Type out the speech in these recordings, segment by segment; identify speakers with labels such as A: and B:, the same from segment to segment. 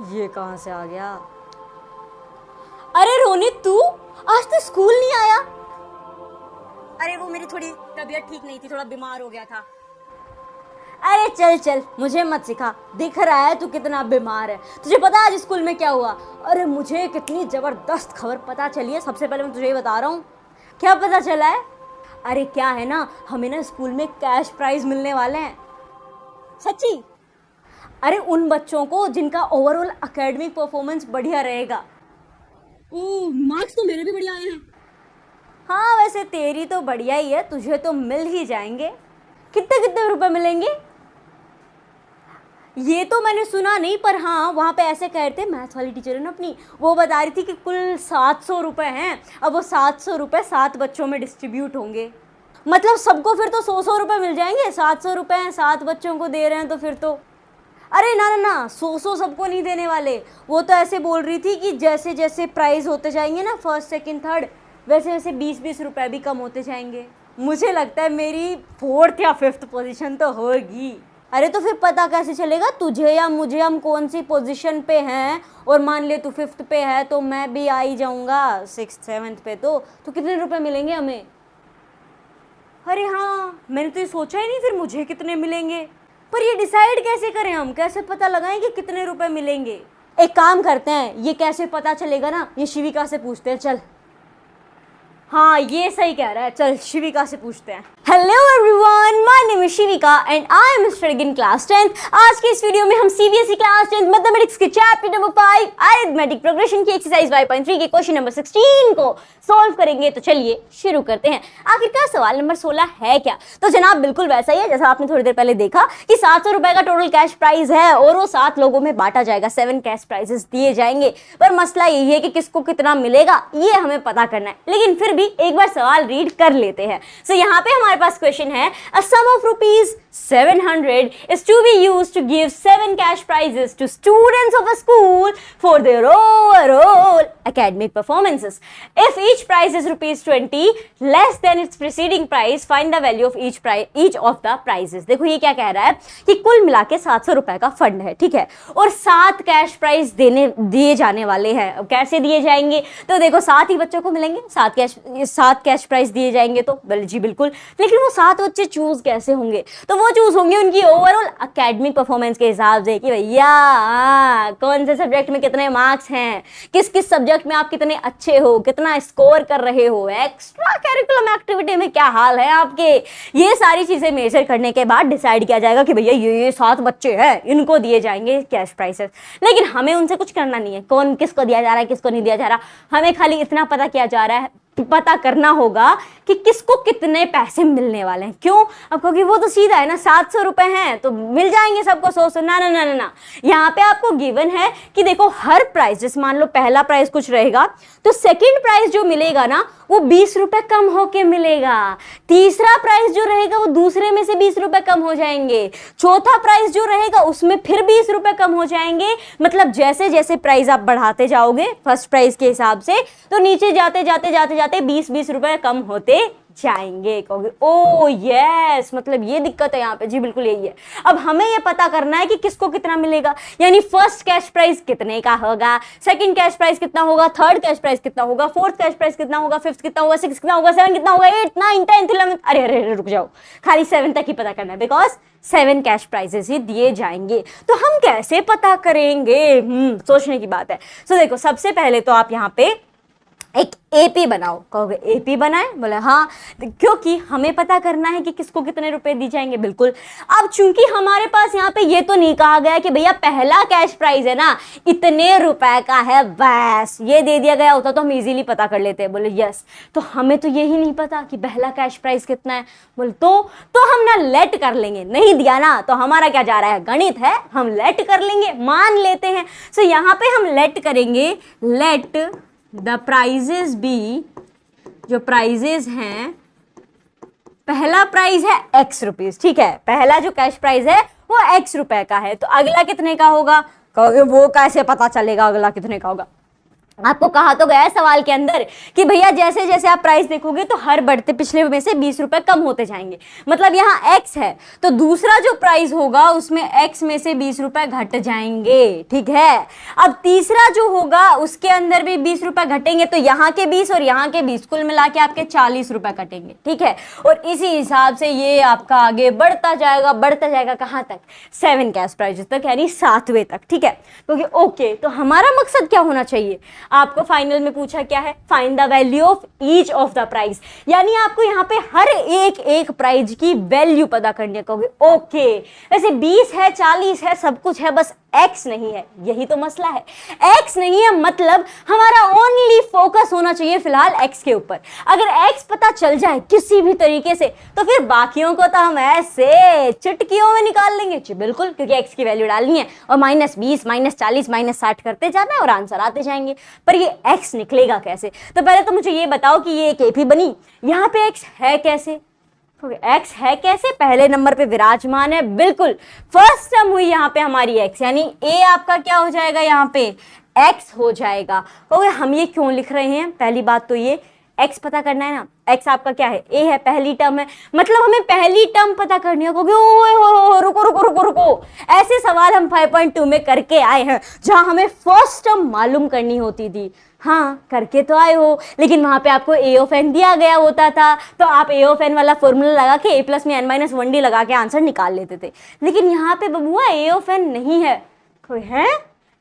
A: ये कहाँ से आ गया?
B: अरे रोनित, तू आज तो स्कूल नहीं आया?
A: अरे वो मेरी थोड़ी तबीयत ठीक नहीं थी, थोड़ा बीमार हो गया था।
B: अरे चल चल, मुझे मत सिखा। दिख रहा है तू कितना बीमार है। तुझे पता है आज स्कूल में क्या हुआ? अरे मुझे कितनी जबरदस्त खबर पता चली है। सबसे पहले मैं तुझे बता रहा हूँ। क्या पता चला है? अरे क्या है ना, हमें ना स्कूल में कैश प्राइज मिलने वाले हैं।
A: सच्ची?
B: अरे उन बच्चों को जिनका ओवरऑल एकेडमिक परफॉर्मेंस बढ़िया रहेगा।
A: ओह, मार्क्स तो मेरे भी बढ़िया आए हैं।
B: हाँ वैसे तेरी तो बढ़िया ही है, तुझे तो मिल ही जाएंगे। कितने कितने रुपए मिलेंगे ये तो मैंने सुना नहीं, पर हाँ वहाँ पे ऐसे कह रहे थे मैथ्स वाली टीचर है ना अपनी, वो बता रही थी कि कुल 700 रुपये हैं। अब वो 700 रुपये 7 बच्चों में डिस्ट्रीब्यूट होंगे, मतलब सबको फिर तो 100 रुपये मिल जाएंगे। 700 रुपये हैं, 7 बच्चों को दे रहे हैं तो फिर तो अरे ना ना ना, 100 सबको नहीं देने वाले। वो तो ऐसे बोल रही थी कि जैसे जैसे प्राइज होते जाएंगे ना, फर्स्ट सेकंड थर्ड, वैसे वैसे 20-20 रुपये भी कम होते जाएंगे। मुझे लगता है मेरी 4th या 5th पोजीशन तो होगी। अरे तो फिर पता कैसे चलेगा तुझे या मुझे हम कौन सी पोजीशन पे हैं? और मान ले तू 5th पे है तो मैं भी आ ही जाऊँगा 6th 7th पे, तो कितने रुपए मिलेंगे हमें? अरे हाँ, मैंने तो ये सोचा ही नहीं फिर मुझे कितने मिलेंगे। पर ये डिसाइड कैसे करें हम? कैसे पता लगाएं कि कितने रुपए मिलेंगे? एक काम करते हैं, ये कैसे पता चलेगा ना, ये शिविका से पूछते हैं। चल, हाँ ये सही कह रहा है, चल शिविका से पूछते हैं। Hello everyone, my name is Shivika and I am studying in class 10th। आज के इस वीडियो में हम सीबीएसई क्लास 10th मैथमेटिक्स के चैप्टर नंबर 5 अरिथमेटिक प्रोग्रेशन की एक्सरसाइज 5.3 के क्वेश्चन नंबर 16 को सॉल्व करेंगे। तो चलिए शुरू करते हैं। आखिरकार सवाल नंबर 16 है क्या? तो जनाब बिल्कुल वैसा ही है जैसा आपने थोड़ी देर पहले देखा कि 700 रुपए का टोटल कैश प्राइज है और वो 7 लोगों में बांटा जाएगा। 7 कैश प्राइजेस दिए जाएंगे, पर मसला यही है कि किसको कितना मिलेगा ये हमें पता करना है। लेकिन फिर भी एक बार सवाल रीड कर लेते हैं। सो यहाँ पे हमारे पास क्वेश्चन है, अ सम of rupees 700 is to be used to give 7 cash prizes to students of a school for their overall academic performances. If each prize is rupees 20 less than its preceding price, find the value of each of the prizes. देखो ये क्या कह रहा है कि कुल मिला के 700 रुपए का फंड है, ठीक है, और 7 कैश प्राइज दिए जाने वाले हैं। अब कैसे दिए जाएंगे? तो देखो 7 ही बच्चों को मिलेंगे, 7 कैश प्राइज दिए जाएंगे। तो जी बिल्कुल, लेकिन वो 7 बच्चे चूज कैसे होंगे? तो वो चूज होंगे उनकी ओवरऑल एकेडमिक परफॉर्मेंस के हिसाब से कि भैया कौन से सब्जेक्ट में कितने मार्क्स हैं, किस किस सब्जेक्ट में आप कितने अच्छे हो, कितना स्कोर कर रहे हो, एक्स्ट्रा करिकुलम एक्टिविटी में क्या हाल है आपके। ये सारी चीजें मेजर करने के बाद डिसाइड किया जाएगा कि भैया ये 7 बच्चे हैं, इनको दिए जाएंगे कैश प्राइसेस। लेकिन हमें उनसे कुछ करना नहीं है, कौन किसको दिया जा रहा है किसको नहीं दिया जा रहा। हमें खाली इतना पता करना होगा कि किसको कितने पैसे मिलने वाले हैं। क्यों? अब क्योंकि वो तो सीधा है ना, 700 रुपए हैं तो मिल जाएंगे सबको 100। ना ना ना ना ना, यहाँ पे आपको गिवन है कि देखो हर प्राइस, जैसे मान लो पहला प्राइस कुछ रहेगा तो सेकंड प्राइस जो मिलेगा ना वो 20 रुपए कम होके मिलेगा। तीसरा प्राइस जो रहेगा वो दूसरे में से 20 रुपए कम हो जाएंगे। चौथा प्राइस जो रहेगा उसमें फिर 20 रुपए कम हो जाएंगे। मतलब जैसे जैसे प्राइस आप बढ़ाते जाओगे फर्स्ट प्राइस के हिसाब से, तो नीचे जाते जाते जाते जाते 20-20 रुपए कम होते जाएंगे। कहोगे ओ यस, मतलब ये दिक्कत है यहाँ पे। जी बिल्कुल यही है। अब हमें ये पता करना है कि किसको कितना मिलेगा, यानी फर्स्ट कैश प्राइस कितने का होगा, सेकंड कैश प्राइस कितना होगा, थर्ड कैश प्राइस कितना होगा, फोर्थ कैश प्राइस कितना होगा, फिफ्थ कितना होगा, सिक्स कितना होगा, 7 कितना होगा, 8 9 10 11। अरे अरे रुक जाओ, खाली 7 तक ही पता करना है बिकॉज 7 कैश प्राइजेस ही दिए जाएंगे। तो हम कैसे पता करेंगे? सोचने की बात है। सो देखो सबसे पहले तो आप यहाँ पे एक एपी बनाओ। कहोगे एपी बनाए? बोले हाँ, क्योंकि हमें पता करना है कि किसको कितने रुपए दी जाएंगे। बिल्कुल। अब चूंकि हमारे पास यहाँ पे ये तो नहीं कहा गया कि भैया पहला कैश प्राइस है ना इतने रुपए का है, बस ये दे दिया गया होता तो हम इजीली पता कर लेते हैं। बोले यस, तो हमें तो यही नहीं पता कि पहला कैश प्राइस कितना है। बोले तो हम ना लेट कर लेंगे। नहीं दिया ना तो हमारा क्या जा रहा है, गणित है, हम लेट कर लेंगे, मान लेते हैं। सो यहाँ पे हम लेट करेंगे, लेट द प्राइजेस बी, जो प्राइजेस हैं, पहला प्राइस है x रुपीज, ठीक है, पहला जो कैश प्राइस है वो x रुपए का है। तो अगला कितने का होगा? कहोगे वो कैसे पता चलेगा अगला कितने का होगा? आपको कहा तो गया है सवाल के अंदर कि भैया जैसे जैसे आप प्राइस देखोगे तो हर बढ़ते पिछले में से 20 रुपए कम होते जाएंगे। मतलब यहाँ x है तो दूसरा जो प्राइस होगा उसमें x में से 20 रुपए घट जाएंगे, ठीक है। अब तीसरा जो होगा उसके अंदर भी 20 रुपए घटेंगे, तो यहाँ के 20 और यहाँ के 20 कुल मिला के आपके 40 रुपए कटेंगे, ठीक है। और इसी हिसाब से ये आपका आगे बढ़ता जाएगा कहाँ तक, 7 कैश प्राइजेस तक, यानी 7वें तक, ठीक है। क्योंकि ओके, तो हमारा मकसद क्या होना चाहिए, आपको फाइनल में पूछा क्या है, find the value of each of the price, यानी आपको यहाँ पे हर एक प्राइस की वैल्यू पता करनी होगी। ओके, वैसे 20 है, 40 है, सब कुछ है, बस x नहीं है, यही तो मसला है। x नहीं है मतलब हमारा ओनली फोकस होना चाहिए फिलहाल x के ऊपर। अगर x पता चल जाए किसी भी तरीके से तो फिर बाकियों को तो हम ऐसे चुटकियों में निकाल लेंगे जी, बिल्कुल, क्योंकि x की वैल्यू डालनी है और -20 -40 -60 करते जाना है और आंसर आते जाएंगे। पर ये x निकलेगा कैसे, तो पहले तो मुझे ये बताओ कि ये एक AP बनी, यहाँ पे x है कैसे, x है कैसे, पहले नंबर पे विराजमान है, बिल्कुल फर्स्ट टर्म हुई यहाँ पे हमारी x, यानी a आपका क्या हो जाएगा, यहाँ पे x हो जाएगा। ओके, हम ये क्यों लिख रहे हैं, पहली बात तो ये x पता करना है ना, x आपका क्या है, a है, पहली टर्म है, मतलब हमें पहली टर्म पता करनी है। क्योंकि रुको, ऐसे सवाल हम 5.2 में करके आए हैं जहां हमें फर्स्ट टर्म मालूम करनी होती थी। हाँ, करके तो आए हो, लेकिन वहां पे आपको a ऑफ n दिया गया होता था, तो आप a ऑफ n वाला फॉर्मूला लगा के a+ में n-1d लगा के आंसर निकाल लेते थे। लेकिन यहाँ पे बबुआ a ऑफ n नहीं है, कोई है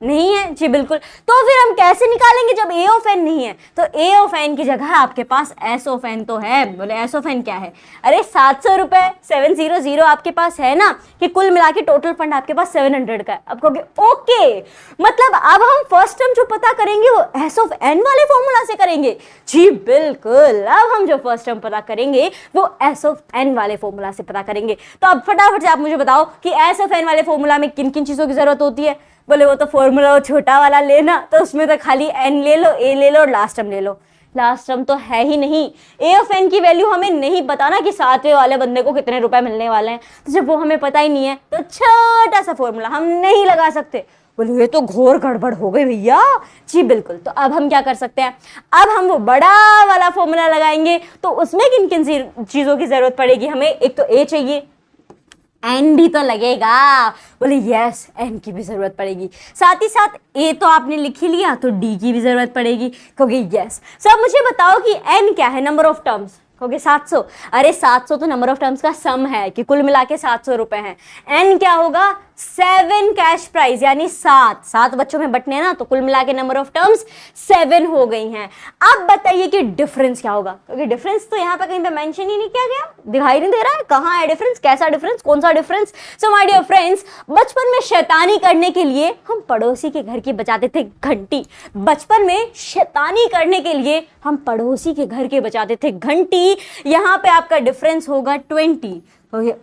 B: नहीं है जी, बिल्कुल। तो फिर हम कैसे निकालेंगे जब a ऑफ n नहीं है, तो a ऑफ n की जगह आपके पास s ऑफ n तो है। बोले s ऑफ n क्या है, अरे 700 रुपए 700 आपके पास है ना, कि कुल मिला के टोटल फंड आपके पास 700 का है। अब कहोगे ओके, मतलब अब हम फर्स्ट टर्म जो पता करेंगे वो s ऑफ n वाले फॉर्मूला से करेंगे जी, बिल्कुल। अब हम जो फर्स्ट टर्म पता करेंगे वो s ऑफ n वाले फॉर्मूला से पता करेंगे। तो अब फटाफट से आप मुझे बताओ कि s ऑफ n वाले फॉर्मूला में किन किन चीजों की जरूरत होती है। बोले वो तो फॉर्मूला वो छोटा वाला लेना, तो उसमें तो खाली n ले लो, a ले लो और लास्ट टर्म ले लो। लास्ट टर्म तो है ही नहीं, a ऑफ n की वैल्यू हमें नहीं पता ना कि 7वें वाले बंदे को कितने रुपए मिलने वाले हैं, तो जब वो हमें पता ही नहीं है तो छोटा सा फॉर्मूला हम नहीं लगा सकते। बोले ये तो घोर गड़बड़ हो गई भैया जी, बिल्कुल। तो अब हम क्या कर सकते हैं, अब हम वो बड़ा वाला फॉर्मूला लगाएंगे। तो उसमें किन किन चीजों की जरूरत पड़ेगी हमें, एक तो a चाहिए, n भी तो लगेगा। बोले यस, n की भी जरूरत पड़ेगी, साथ ही साथ a तो आपने लिख ही लिया तो d की भी जरूरत पड़ेगी। क्योंकि यस, सब मुझे बताओ कि n क्या है, नंबर ऑफ टर्म्स। कहोगे 700, अरे 700 तो नंबर ऑफ टर्म्स का सम है कि कुल मिला के 700 रुपए हैं। n क्या होगा, 7 कैश प्राइस, यानी 7 बच्चों में बटने हैं ना, तो कुल मिला के नंबर ऑफ टर्म्स 7 हो गई हैं। अब बताइए कि डिफरेंस क्या होगा, क्योंकि डिफरेंस तो यहाँ पे कहीं पे मेंशन ही नहीं किया गया, दिखाई नहीं दे रहा है, कहाँ है डिफरेंस, कैसा डिफरेंस, कौन सा difference. So my dear friends, बचपन में शैतानी करने के लिए हम पड़ोसी के घर की बजाते थे घंटी, बचपन में शैतानी करने के लिए हम पड़ोसी के घर के बजाते थे घंटी। यहाँ पे आपका डिफरेंस होगा 20।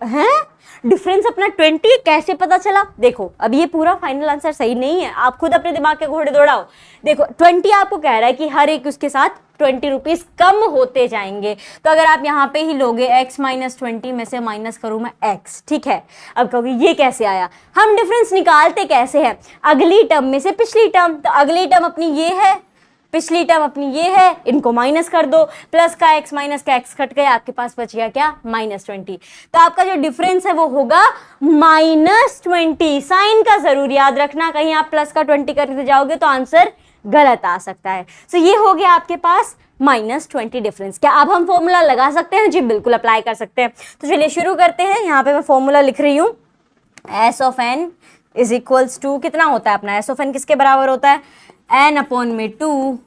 B: हैं, डिफरेंस अपना 20 कैसे पता चला, देखो अब ये पूरा फाइनल आंसर सही नहीं है, आप खुद अपने दिमाग के घोड़े दौड़ाओ। देखो 20 आपको कह रहा है कि हर एक उसके साथ 20 रुपीज कम होते जाएंगे, तो अगर आप यहाँ पे ही लोगे x - 20 में से माइनस करूँ मैं x, ठीक है। अब कहोगे ये कैसे आया, हम डिफरेंस निकालते कैसे हैं, अगली टर्म में से पिछली टर्म, तो अगली टर्म अपनी ये है, पिछली टर्म अपनी ये है, इनको माइनस कर दो, प्लस का x माइनस का x कट गया, आपके पास बच गया क्या, -20। तो आपका जो डिफरेंस है वो होगा -20। साइन का जरूर याद रखना, कहीं आप प्लस का 20 करते जाओगे तो आंसर गलत आ सकता है। सो ये हो गया आपके पास -20 डिफरेंस। क्या अब हम फॉर्मूला लगा सकते हैं, जी बिल्कुल अप्लाई कर सकते हैं। तो चलिए शुरू करते हैं। यहाँ पे मैं फॉर्मूला लिख रही हूँ, s of n is equals to, कितना होता है अपना s ऑफ n किसके बराबर होता है, n/2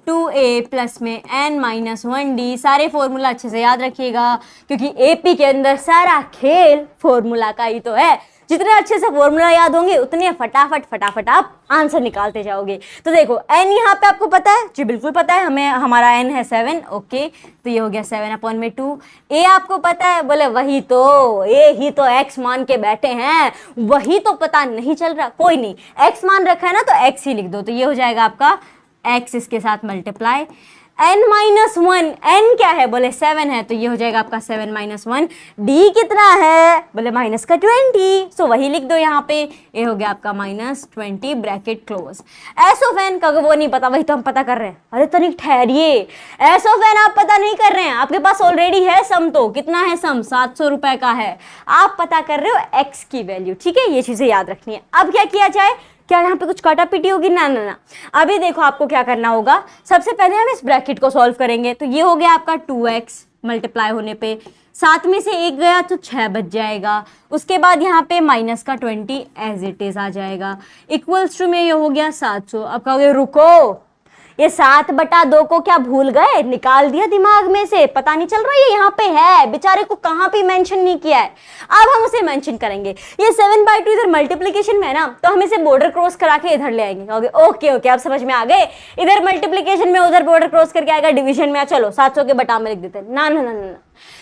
B: 2a प्लस में n-1d। सारे फॉर्मूला अच्छे से याद रखिएगा, क्योंकि एपी के अंदर सारा खेल फॉर्मूला का ही तो है। जितने अच्छे से फॉर्मूला याद होंगे उतने फटाफट आप आंसर निकालते जाओगे। तो देखो n यहाँ पे आपको पता है, जी बिल्कुल पता है हमें, हमारा n है 7, ओके, तो ये हो गया 7/2। a आपको पता है, बोले वही तो, a ही तो x मान के बैठे हैं, वही तो पता नहीं चल रहा, कोई नहीं, x मान रखा है ना तो x ही लिख दो, तो ये हो जाएगा आपका x इसके साथ मल्टीप्लाई, n-1, n क्या है बोले 7 है, तो ये हो जाएगा आपका 7 - 1। d कितना है बोले माइनस का 20, सो वही लिख दो यहाँ पे, ये हो गया आपका -20 bracket close. S of N का वो नहीं पता, वही तो हम पता कर रहे हैं। अरे तनिक ठहरिए, एस ऑफ एन आप पता नहीं कर रहे हैं, आपके पास ऑलरेडी है सम। तो कितना है सम, 700 रुपए का है, आप पता कर रहे हो एक्स की वैल्यू, ठीक है, ये चीजें याद रखनी है। अब क्या किया जाए, क्या यहाँ पे कुछ काटा पीटी होगी, ना ना ना। अभी देखो आपको क्या करना होगा, सबसे पहले हम इस ब्रैकेट को सॉल्व करेंगे। तो ये हो गया आपका 2x मल्टीप्लाई होने पे 7 में से 1 गया तो 6 बच जाएगा। उसके बाद यहाँ पे माइनस का 20 एज इट इज आ जाएगा, इक्वल्स टू में ये हो गया 700। अब कहोगे रुको, ये 7/2 को क्या भूल गए, निकाल दिया दिमाग में से, पता नहीं चल रहा ये यहाँ पे है, बेचारे को कहाँ पे मेंशन नहीं किया है। अब हम उसे मेंशन करेंगे। ये 7/2 इधर मल्टीप्लिकेशन में है ना, तो हम इसे बॉर्डर क्रॉस करा के इधर ले आएंगे। कहोगे ओके ओके अब समझ में आ गए, इधर मल्टीप्लिकेशन में उधर बॉर्डर क्रॉस करके आएगा, डिवीजन में चलो 700 के बटा में लिख देते हैं। ना ना ना ना,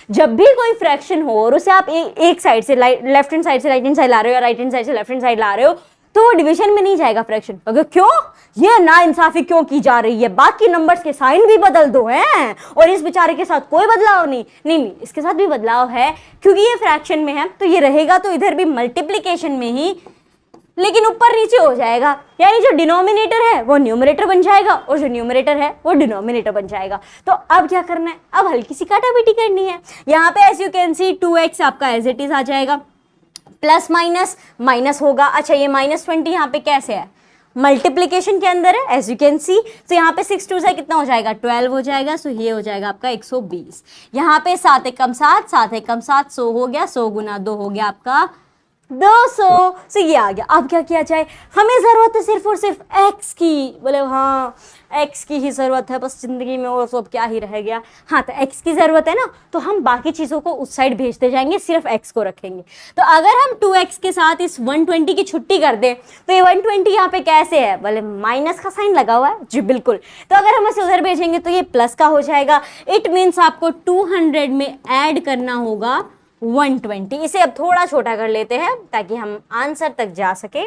B: जब भी कोई फ्रैक्शन हो और उसे आप एक साइड से लेफ्ट हैंड साइड से राइट हैंड साइड ला रहे हो या राइट हैंड साइड से लेफ्ट हैंड साइड ला रहे हो, तो वो डिवीजन में नहीं जाएगा फ्रैक्शन। अगर क्यों, ये ना इंसाफी क्यों की जा रही है, बाकी नंबर्स के साइन भी बदल दो हैं और इस बेचारे के साथ कोई बदलाव नहीं। नहीं, इसके साथ भी बदलाव है, क्योंकि ये फ्रैक्शन में है तो ये रहेगा तो इधर भी मल्टीप्लिकेशन में ही, लेकिन ऊपर नीचे हो जाएगा, यानी जो डिनोमिनेटर है वो न्यूमरेटर बन जाएगा और जो न्यूमरेटर है वो डिनोमिनेटर बन जाएगा। तो अब क्या करना है, अब हल्की सी काटापीटी करनी है। यहाँ पे as you can see 2x आपका एज इट इज आ जाएगा, प्लस माइनस माइनस होगा। अच्छा ये -20 यहाँ पे कैसे है, मल्टीप्लिकेशन के अंदर है एज यू कैन सी। तो यहाँ पे 6 2 से कितना हो जाएगा, 12 हो जाएगा। सो ये हो जाएगा आपका 120। यहाँ पे 7 एकम 7, 7 एकम 7, 100 हो गया, 100 गुना 2 हो गया आपका 200। सो ये आ गया। अब क्या किया जाए, हमें जरूरत है सिर्फ और सिर्फ x की। बोले हाँ x की ही जरूरत है बस जिंदगी में, और सब क्या ही रह गया। हाँ तो x की जरूरत है ना, तो हम बाकी चीजों को उस साइड भेजते जाएंगे, सिर्फ x को रखेंगे। तो अगर हम 2x के साथ इस 120 की छुट्टी कर दें तो ये 120 यहाँ पे कैसे है, बोले माइनस का साइन लगा हुआ है जी, बिल्कुल। तो अगर हम इसे उधर भेजेंगे तो ये प्लस का हो जाएगा। इट मीन्स आपको 200 में ऐड करना होगा 120। इसे अब थोड़ा छोटा कर लेते हैं ताकि हम आंसर तक जा सके।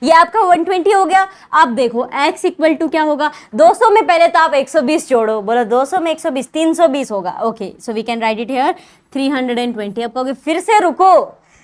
B: ये आपका 120 हो गया। अब देखो x इक्वल टू क्या होगा, 200 में पहले तो आप 120 जोड़ो, बोलो 200 में 120 320 होगा। Okay so we can write it here 320। अब कहोगे फिर से रुको,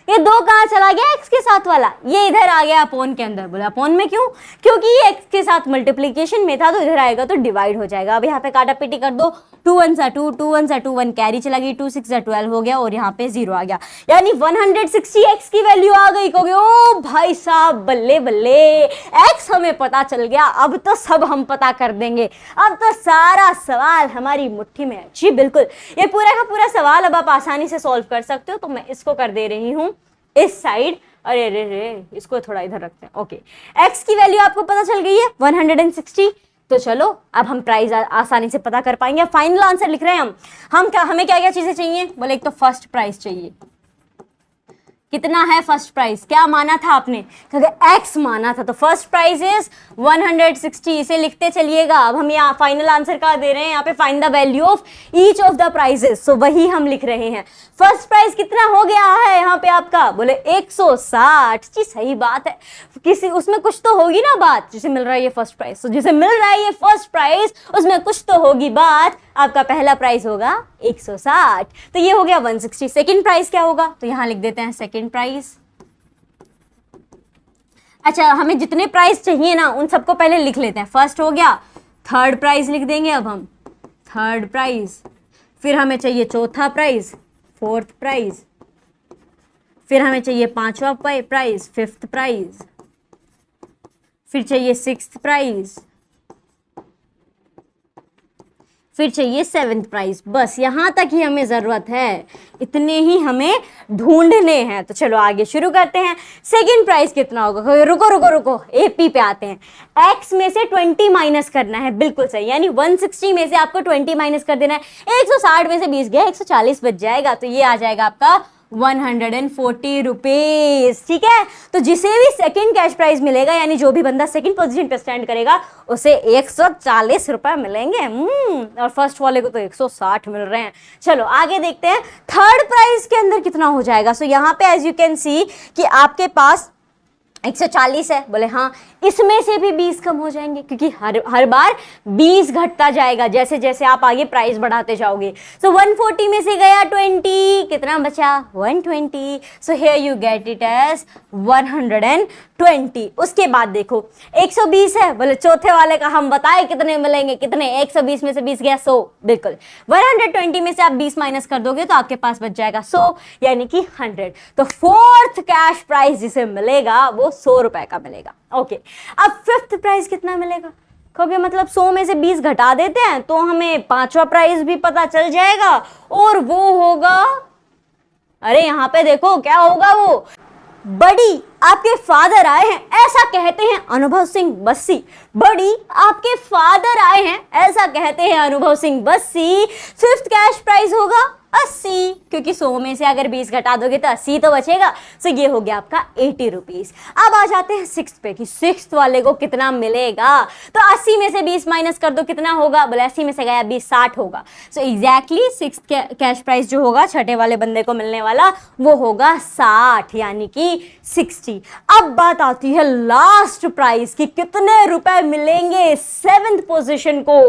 B: ये 2 कहाँ चला गया, x के साथ वाला, ये इधर आ गया अपोन के अंदर। बोला अपोन में क्यों, क्योंकि ये x के साथ मल्टीप्लिकेशन में था तो इधर आएगा तो डिवाइड हो जाएगा। अब यहाँ पे काटा पीटी कर दो, 2 1 सा 2, 2 1 सा 2, 1 कैरी चला गई, 2 6 सा 12 हो गया और यहाँ पे 0 आ गया, यानी 160 x की वैल्यू आ गई। कहोगे ओ भाई साहब बल्ले बल्ले, x हमें पता चल गया, अब तो सब हम पता कर देंगे, अब तो सारा सवाल हमारी मुट्ठी में है जी। बिल्कुल, ये पूरा का पूरा सवाल अब आप आसानी से सॉल्व कर सकते हो। तो मैं इसको कर दे रही हूँ इस साइड, अरे रे रे इसको थोड़ा इधर रखते हैं। ओके x की वैल्यू आपको पता चल गई है 160। तो चलो अब हम प्राइस आसानी से पता कर पाएंगे। फाइनल आंसर लिख रहे हैं हम क्या, हमें क्या क्या चीजें चाहिए, बोले एक तो फर्स्ट प्राइस चाहिए। कितना है फर्स्ट प्राइस, क्या माना था आपने, क्योंकि x माना था, तो फर्स्ट प्राइस इज 160, इसे लिखते चलिएगा। अब हम यहाँ फाइनल आंसर का दे रहे हैं, यहाँ पे find the value of each of the prices, so वही हम लिख रहे हैं। फर्स्ट प्राइस कितना हो गया है यहाँ पे आपका, बोले 160 जी, सही बात है, किसी उसमें कुछ तो होगी ना बात, जिसे मिल रहा है ये फर्स्ट प्राइस, तो जिसे मिल रहा है ये फर्स्ट प्राइस उसमें कुछ तो होगी बात। आपका पहला प्राइस होगा 160, तो ये हो गया 160। सेकंड प्राइस क्या होगा, तो यहां लिख देते हैं सेकंड प्राइस। अच्छा हमें जितने प्राइस चाहिए ना उन सबको पहले लिख लेते हैं। फर्स्ट हो गया, थर्ड प्राइस लिख देंगे अब हम, थर्ड प्राइस, फिर हमें चाहिए चौथा प्राइस, फोर्थ प्राइस, फिर हमें चाहिए पांचवा प्राइस, फिफ्थ प्राइस, फिर चाहिए सिक्स्थ प्राइस, फिर चाहिए सेवेंथ प्राइस। बस यहाँ तक ही हमें ज़रूरत है, इतने ही हमें ढूंढने हैं। तो चलो आगे शुरू करते हैं। सेकंड प्राइस कितना होगा, रुको रुको रुको, एपी पे आते हैं। एक्स में से 20 माइनस करना है, बिल्कुल सही, यानी 160 में से आपको 20 माइनस कर देना है। 160 में से 20 गया, 140 बच जाएगा, तो ये आ जाएगा आपका 140 रुपीज। ठीक है, तो जिसे भी सेकंड कैश प्राइस मिलेगा, यानी जो भी बंदा सेकंड पोजीशन पे स्टैंड करेगा उसे 140 रुपए मिलेंगे। और फर्स्ट वाले को तो 160 मिल रहे हैं। चलो आगे देखते हैं थर्ड प्राइस के अंदर कितना हो जाएगा। सो यहाँ पे एज यू कैन सी कि आपके पास 140 है, बोले हाँ, इसमें से भी 20 कम हो जाएंगे क्योंकि हर बार 20 घटता जाएगा जैसे जैसे आप आगे प्राइस बढ़ाते जाओगे। सो 140 में से गया 20, कितना बचा 120। So here you get it as 120। उसके बाद देखो 120 है, बोले चौथे वाले का हम बताए कितने मिलेंगे, कितने 120 में से 20 गया 100, बिल्कुल 120 में से आप 20 माइनस कर दोगे तो आपके पास बच जाएगा 100 यानी कि 100। तो फोर्थ कैश प्राइस जिसे मिलेगा वो 100 रुपए का मिलेगा। ओके, अब फिफ्थ प्राइस कितना मिलेगा? कभी मतलब 100 में से 20 घटा देते हैं तो हमें पांचवा प्राइस भी पता चल जाएगा और वो होगा, अरे यहाँ पे देखो क्या होगा, वो बड़ी आपके फादर आए हैं ऐसा कहते हैं अनुभव सिंह बस्सी। बड़ी आपके फादर आए हैं ऐसा कहते हैं अनुभव Singh Bassi. Fifth cash price होगा 80 क्योंकि 100 में से अगर 20 घटा दोगे तो 80 तो बचेगा। सो ये हो गया आपका 80 रुपीज। अब आ जाते हैं सिक्स्थ पे कि सिक्स्थ वाले को कितना मिलेगा। तो 80 में से 20 माइनस कर दो कितना होगा, बोले 80 में से गया 20 60 होगा। So exactly sixth cash price जो होगा छठे वाले बंदे को मिलने वाला वो होगा 60 यानी कि 60। अब बात आती है लास्ट प्राइस कि कितने रुपए मिलेंगे सेवेंथ पोजीशन को।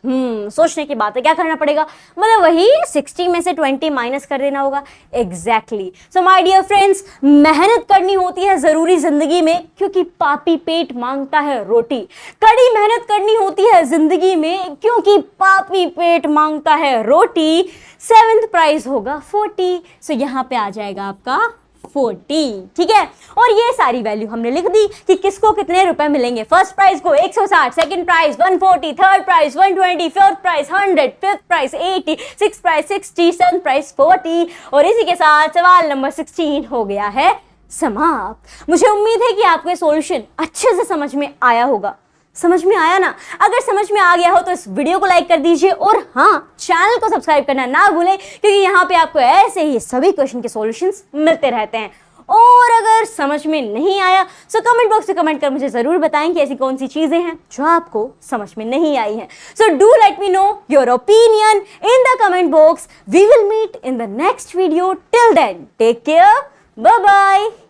B: सोचने की बात है, क्या करना पड़ेगा, मतलब वही 60 में से 20 माइनस कर देना होगा। Exactly. So my dear friends, मेहनत करनी होती है जरूरी जिंदगी में क्योंकि पापी पेट मांगता है रोटी। कड़ी मेहनत करनी होती है जिंदगी में क्योंकि पापी पेट मांगता है रोटी। सेवेंथ प्राइस होगा 40। सो यहाँ पे आ जाएगा आपका 40, ठीक है। और ये सारी वैल्यू हमने लिख दी कि किसको कितने रुपए मिलेंगे। फर्स्ट प्राइस को 160, second price 140, third price 120, fourth price 100, fifth price 80, sixth price 60, seventh price 40। और इसी के साथ सवाल नंबर 16 हो गया है समाप्त। मुझे उम्मीद है कि आपको ये सॉल्यूशन अच्छे से समझ में आया होगा। समझ में आया ना? अगर समझ में आ गया हो तो इस वीडियो को लाइक कर दीजिए और हाँ, चैनल को सब्सक्राइब करना ना भूलें क्योंकि यहाँ पे आपको ऐसे ही सभी क्वेश्चन के सॉल्यूशंस मिलते रहते हैं। और अगर समझ में नहीं आया सो कमेंट बॉक्स में कमेंट कर मुझे जरूर बताएं कि ऐसी कौन सी चीजें हैं जो आपको समझ में नहीं आई हैं। So do let me know your opinion in the comment box. We will meet in the next video. Till then take care, bye bye.